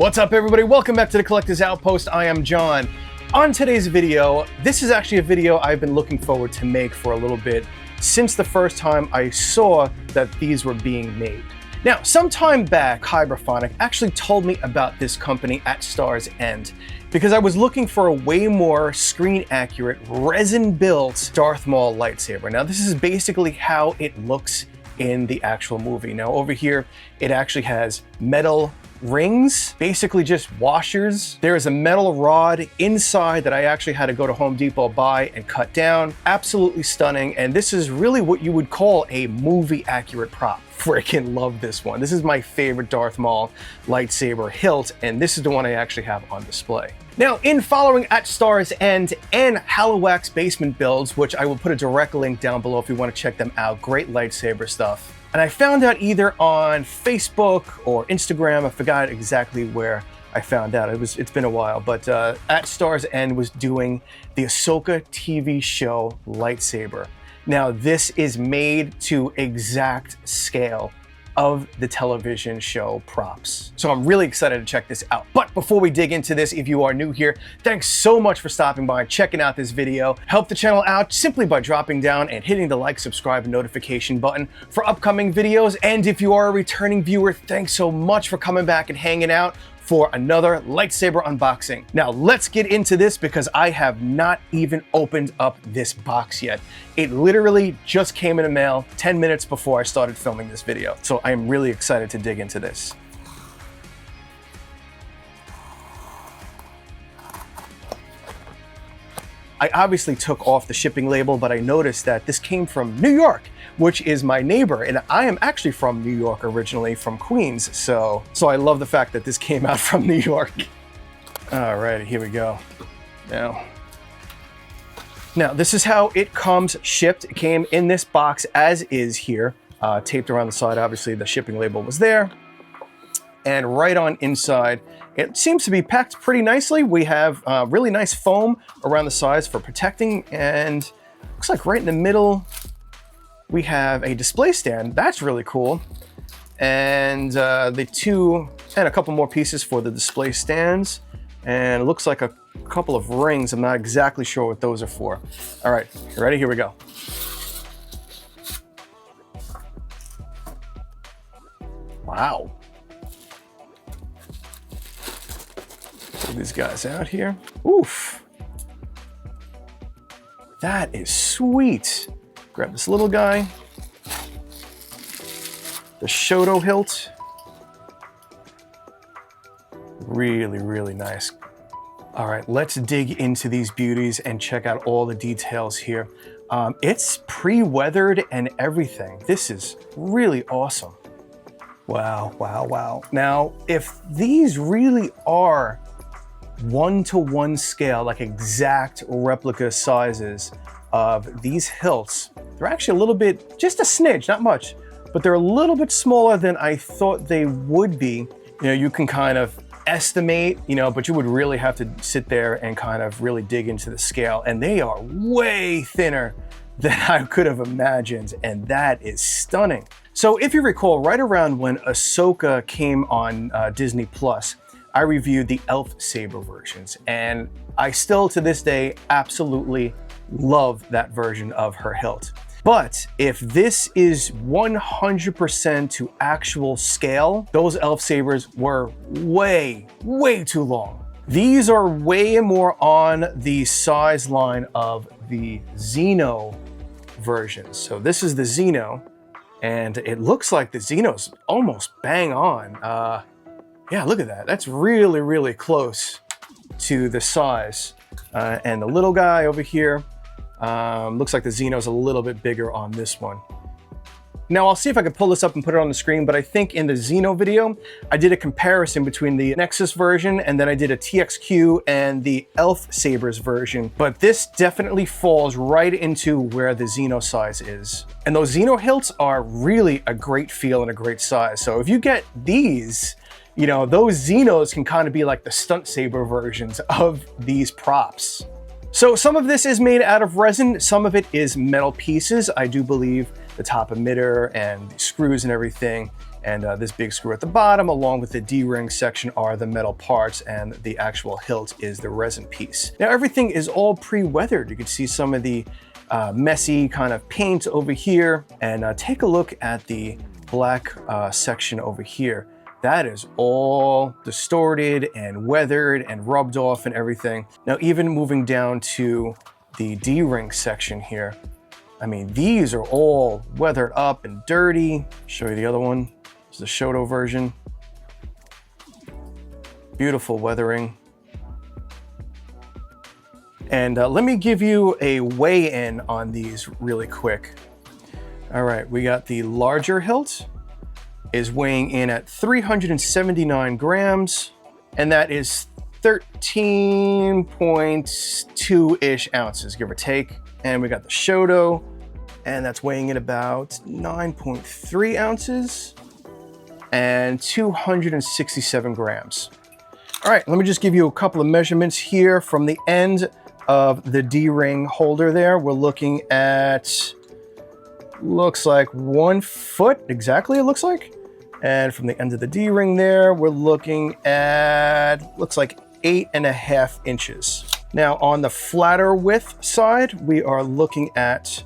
What's up, everybody? Welcome back to the Collector's Outpost. I am John. On today's video, this is actually a video I've been looking forward to make for a little bit since the first time I saw that these were being made. Now, some time back, Hyberphonic actually told me about this company at Star's End because I was looking for a way more screen-accurate, resin-built Darth Maul lightsaber. Now, this is basically how it looks in the actual movie. Now, over here, it actually has metal rings, basically just washers. There is a metal rod inside that I actually had to go to Home Depot buy and cut down. Absolutely stunning, and this is really what you would call a movie accurate prop. Freaking love this one. This is my favorite Darth Maul lightsaber, Hilt, and this is the one I actually have on display. Now, in following at Star's End and Halliwax basement builds, which I will put a direct link down below if you want to check them out, great lightsaber stuff. And I found out either on Facebook or Instagram, I forgot exactly where I found out. It's been a while, but at Star's End was doing the Ahsoka TV show lightsaber. Now, this is made to exact scale of the television show props. So I'm really excited to check this out. But before we dig into this, if you are new here, thanks so much for stopping by and checking out this video. Help the channel out simply by dropping down and hitting the like, subscribe, and notification button for upcoming videos. And if you are a returning viewer, thanks so much for coming back and hanging out for another lightsaber unboxing. Now let's get into this because I have not even opened up this box yet. It literally just came in the mail 10 minutes before I started filming this video. So I am really excited to dig into this. I obviously took off the shipping label, but I noticed that this came from New York, which is my neighbor, and I am actually from New York originally, from Queens, so I love the fact that this came out from New York. All right, here we go. Now, this is how it comes shipped. It came in this box as is here, taped around the side. Obviously, the shipping label was there, and right on inside, it seems to be packed pretty nicely. We have really nice foam around the sides for protecting, and looks like right in the middle, we have a display stand. That's really cool. And the two, and a couple more pieces for the display stands. And it looks like a couple of rings. I'm not exactly sure what those are for. All right, you ready? Here we go. Wow. Pull these guys out here. Oof. That is sweet. Grab this little guy. The Shoto hilt. Really, really nice. All right, let's dig into these beauties and check out all the details here. It's pre-weathered and everything. This is really awesome. Wow, wow, wow. Now, if these really are one-to-one scale, like exact replica sizes of these hilts, they're actually a little bit, just a smidge, not much, but they're a little bit smaller than I thought they would be. You know, you can kind of estimate, but you would really have to sit there and kind of really dig into the scale, and they are way thinner than I could have imagined, and that is stunning. So if you recall, right around when Ahsoka came on Disney Plus, I reviewed the Elf Saber versions, and I still to this day absolutely love that version of her hilt. But if this is 100% to actual scale, those Elf Sabers were way, way too long. These are way more on the size line of the Xeno versions. So this is the Xeno, and it looks like the Xeno's almost bang on. Yeah, look at that. That's really, really close to the size. And the little guy over here, looks like the Xeno's a little bit bigger on this one. Now, I'll see if I can pull this up and put it on the screen, but I think in the Xeno video, I did a comparison between the Nexus version, and then I did a TXQ and the Elf Sabers version. But this definitely falls right into where the Xeno size is. And those Xeno hilts are really a great feel and a great size. So if you get these, those Xenos can kind of be like the stunt saber versions of these props. So some of this is made out of resin, some of it is metal pieces. I do believe the top emitter and the screws and everything And this big screw at the bottom, along with the D-ring section, are the metal parts, and the actual hilt is the resin piece. Now, everything is all pre-weathered. You can see some of the messy kind of paint over here, and take a look at the black section over here. That is all distorted and weathered and rubbed off and everything. Now, even moving down to the D-ring section here, I mean, these are all weathered up and dirty. Show you the other one. This is the Shoto version. Beautiful weathering. And let me give you a weigh-in on these really quick. All right, we got the larger hilt, is weighing in at 379 grams, and that is 13.2-ish ounces, give or take. And we got the Shoto, and that's weighing in about 9.3 ounces and 267 grams. All right, let me just give you a couple of measurements here. From the end of the D-ring holder there, we're looking at, looks like 1 foot, exactly it looks like. And from the end of the D-ring there, we're looking at, looks like 8.5 inches. Now on the flatter width side, we are looking at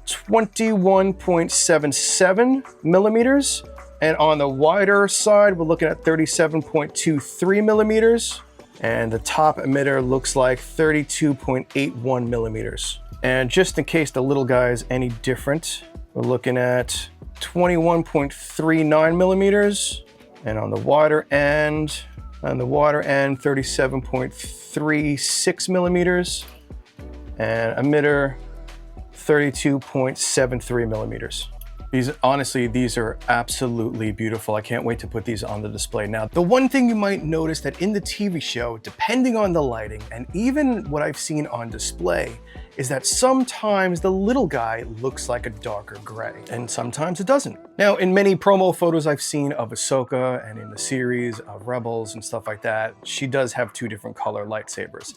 21.77 millimeters. And on the wider side, we're looking at 37.23 millimeters. And the top emitter looks like 32.81 millimeters. And just in case the little guy is any different, we're looking at 21.39 millimeters. And on the wider end, 37.36 millimeters. And emitter, 32.73 millimeters. Honestly, these are absolutely beautiful. I can't wait to put these on the display. Now, the one thing you might notice that in the TV show, depending on the lighting, and even what I've seen on display, is that sometimes the little guy looks like a darker gray, and sometimes it doesn't. Now, in many promo photos I've seen of Ahsoka and in the series of Rebels and stuff like that, she does have 2 different color lightsabers.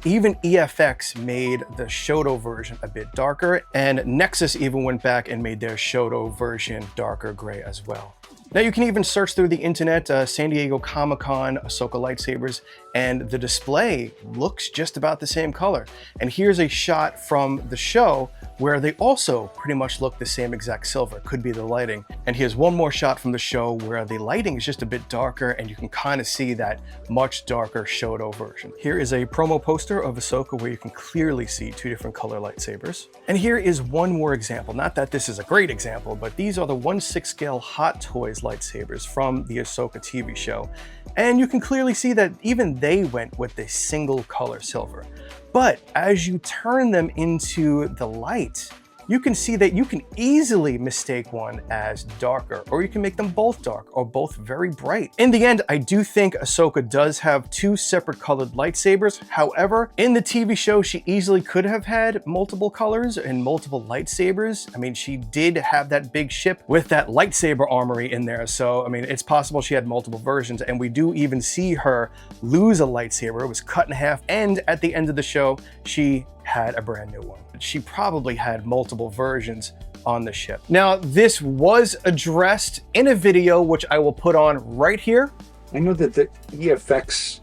Even EFX made the Shoto version a bit darker, and Nexus even went back and made their Shoto version darker gray as well. Now you can even search through the internet, San Diego Comic-Con, Ahsoka Lightsabers, and the display looks just about the same color. And here's a shot from the show where they also pretty much look the same exact silver. Could be the lighting. And here's one more shot from the show where the lighting is just a bit darker and you can kind of see that much darker Shoto version. Here is a promo poster of Ahsoka where you can clearly see 2 different color lightsabers. And here is one more example. Not that this is a great example, but these are the 1/6 scale Hot Toys lightsabers from the Ahsoka TV show. And you can clearly see that even they went with a single color silver. But as you turn them into the light, you can see that you can easily mistake one as darker, or you can make them both dark or both very bright. In the end, I do think Ahsoka does have 2 separate colored lightsabers. However, in the TV show, she easily could have had multiple colors and multiple lightsabers. I mean, she did have that big ship with that lightsaber armory in there. So, I mean, it's possible she had multiple versions, and we do even see her lose a lightsaber. It was cut in half, and at the end of the show, she had a brand new one. She probably had multiple versions on the ship. Now, this was addressed in a video, which I will put on right here. I know that the EFX,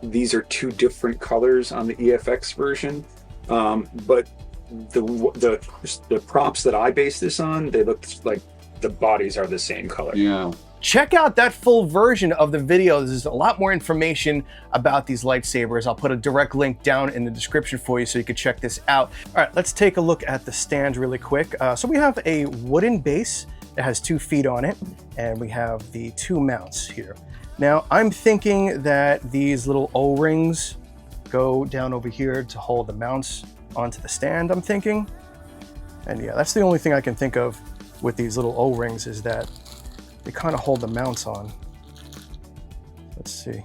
these are 2 different colors on the EFX version, but the props that I base this on, they look like the bodies are the same color. Yeah. Check out that full version of the video. There's a lot more information about these lightsabers. I'll put a direct link down in the description for you so you can check this out. All right, let's take a look at the stand really quick. So we have a wooden base that has 2 feet on it, and we have the 2 mounts here. Now, I'm thinking that these little O-rings go down over here to hold the mounts onto the stand, I'm thinking. And yeah, that's the only thing I can think of with these little O-rings, is that they kind of hold the mounts on. Let's see.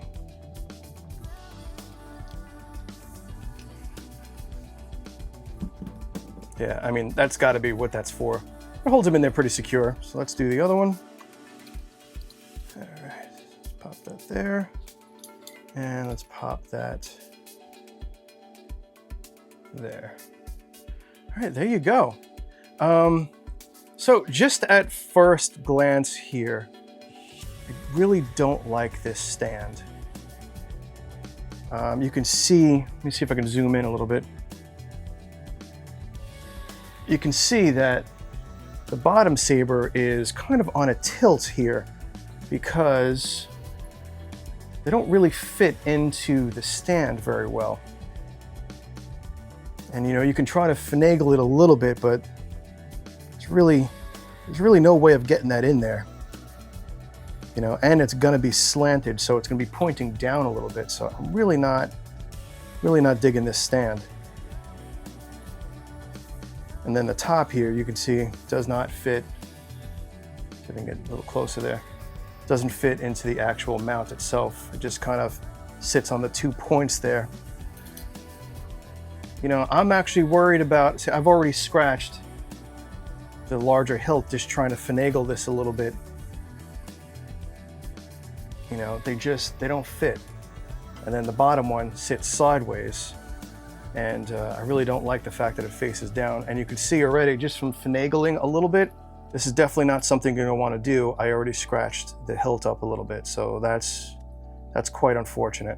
Yeah, I mean, that's got to be what that's for. It holds them in there pretty secure. So let's do the other one. All right, let's pop that there. And let's pop that there. All right, there you go. So just at first glance here, I really don't like this stand. You can see, let me see if I can zoom in a little bit. You can see that the bottom saber is kind of on a tilt here because they don't really fit into the stand very well. And you know, you can try to finagle it a little bit, but there's really no way of getting that in there. You know, and it's gonna be slanted, so it's gonna be pointing down a little bit. So I'm really not digging this stand. And then the top here, you can see, does not fit. See if I can get a little closer there. Doesn't fit into the actual mount itself. It just kind of sits on the 2 points there. You know, I'm actually worried about, see, I've already scratched the larger hilt just trying to finagle this a little bit. You know, they don't fit. And then the bottom one sits sideways. And I really don't like the fact that it faces down. And you can see already just from finagling a little bit, this is definitely not something you're gonna wanna do. I already scratched the hilt up a little bit. So that's quite unfortunate.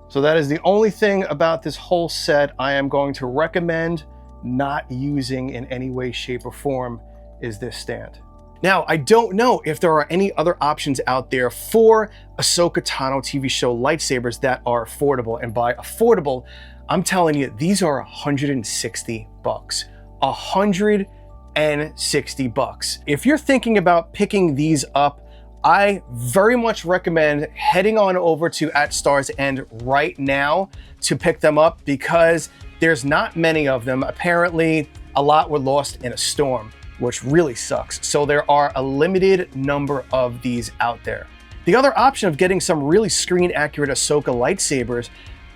So that is the only thing about this whole set I am going to recommend not using in any way, shape, or form is this stand. Now, I don't know if there are any other options out there for Ahsoka Tano TV show lightsabers that are affordable. And by affordable, I'm telling you, these are 160 bucks. 160 bucks. If you're thinking about picking these up, I very much recommend heading on over to At Star's End right now to pick them up because there's not many of them. Apparently, a lot were lost in a storm, which really sucks. So there are a limited number of these out there. The other option of getting some really screen accurate Ahsoka lightsabers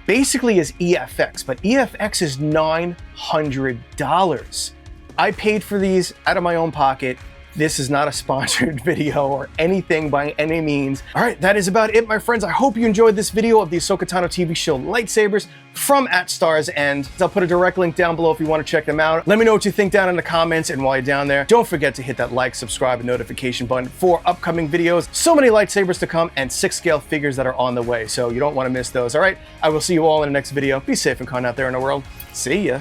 basically is EFX, but EFX is $900. I paid for these out of my own pocket. This is not a sponsored video or anything by any means. All right, that is about it, my friends. I hope you enjoyed this video of the Ahsoka Tano TV show lightsabers from At Star's End. I'll put a direct link down below if you want to check them out. Let me know what you think down in the comments, and while you're down there, don't forget to hit that like, subscribe, and notification button for upcoming videos. So many lightsabers to come and 6-scale figures that are on the way, so you don't want to miss those. All right, I will see you all in the next video. Be safe and kind out there in the world. See ya.